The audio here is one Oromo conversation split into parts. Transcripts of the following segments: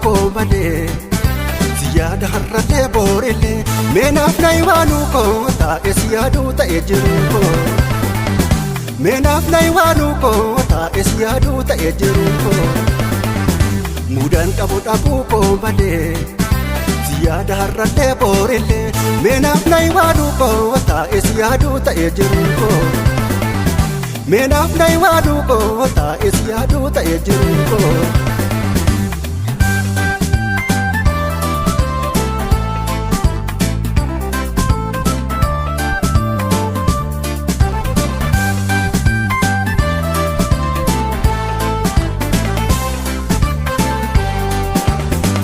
koo malee si yaada har'allee boorillee meenaaf na iwaanuu koo taa'e si yaaduu ta'e jiru koo meenaaf na iwaanuu koo taa'e si yaaduu ta'e jiru koo mudaan qabu dhabuu koo malee si yaada har'allee boorillee meenaaf na iwaanuu koo taa'e si yaaduu ta'e jiru koo meenaaf na iwaanuu koo taa'e si yaaduu ta'e jiru koo.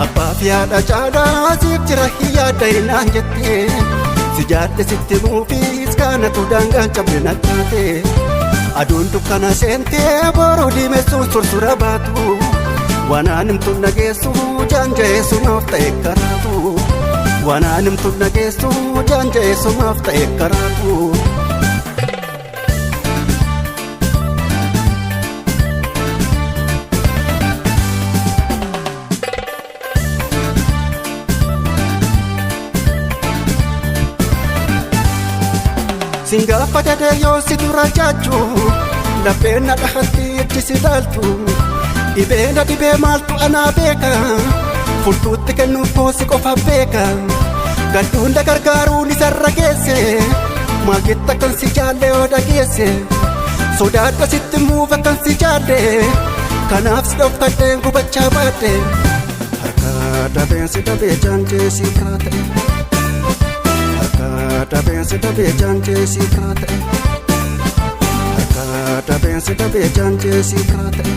Abbaa fi haadha caalaa siif jira yaadda hinaan jettee si jaadde sitti muufiis kaanatu daangaan cabde naqaate aduun dukkana seentee boruu diimessuun sursura baatu waanaan himtuun nageessu jaanjayeessu naaf ta'e karaatu waanaan himtuun nageessu jaanjayeessu naaf ta'e karaatu. Singaafa dadee yoo si dura jaaju lapheen na dhahatti itti si laaltu dhibee na dhibee maaltu anaa beeka furtuutti kennuuf koo si qofa beeka gadduun na gargaaruun isarra geesse maal jetta kan si jaalle yoo dhageesse sodaadha sitti muuf akkan si jaalle kanaaf si dhofkadheen gubachaa baadhe harka dabeensi dabee jaanjee si biraa ta'e. Dabeensi dabee jaanjee si biraa ta'e harka dabeensi dabee jaanjee si biraa ta'e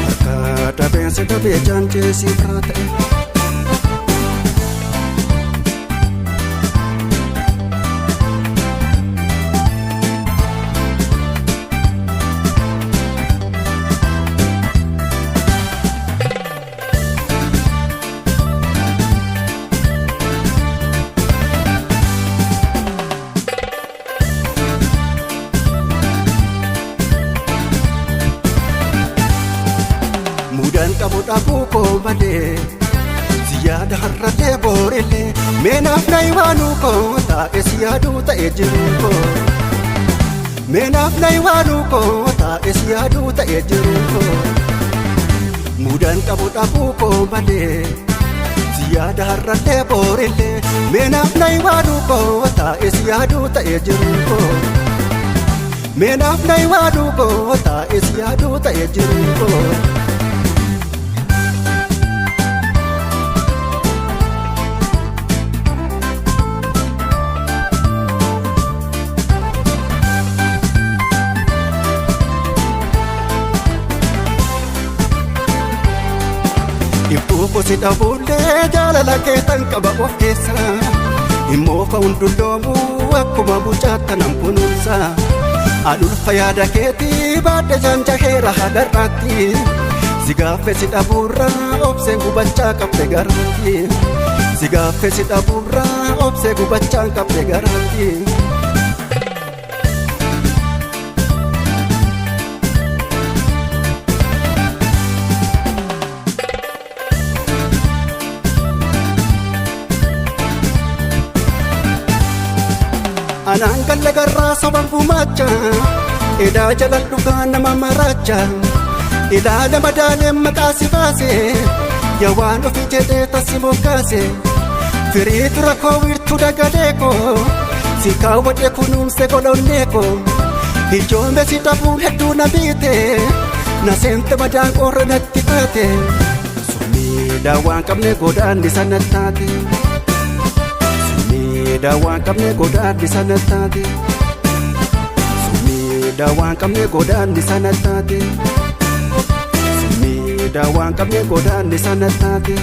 harka dabeensi dabee jaanjee si biraa ta'e. Mudaan qabu dhabuu koo malee si yaada har'allee boorillee meenaaf na iwaanuu koo taa'e si yaaduu ta'e jiru koo meenaaf na iwaanuu koo taa'e si yaaduu ta'e jiru koo mudaan qabu dhabuu koo malee si yaada har'allee boorillee meenaaf na iwaanuu koo taa'e si yaaduu ta'e jiru koo meenaaf na iwaanuu koo taa'e si yaaduu ta'e jiru koo. Ibbuu kosi dhabuullee jaalala keetan qaba of keessa immoo ka'uun dulloomuu akkuma bucaatti nan kunuunsa adulfa yaada keetii baadde jaanjaheera hagarraatti si gaaffe si dhabuurra obsee gubachaa qabde garaatti si gaaffe si dhabuurra obsee gubachaa qabde garaatti. Anaan galla garraa soban gumaacha edaa jala dhugaa nama maraacha ilaala madaaleen maqaa si baase yaa waan ofii jedhee tassi moggaase firii dura koo wiirtuu dagalee koo si kaawwadhe kunuunse golollee koo ijoollee si dhabuun hedduu na biite na seente madaan qorra natti taate summiidhaa waan qabne godaanni sana taate. Dawaan qabne godaanni sana taate dawaan qabne godaanni sana taate dawaan qabne godaanni sana taate.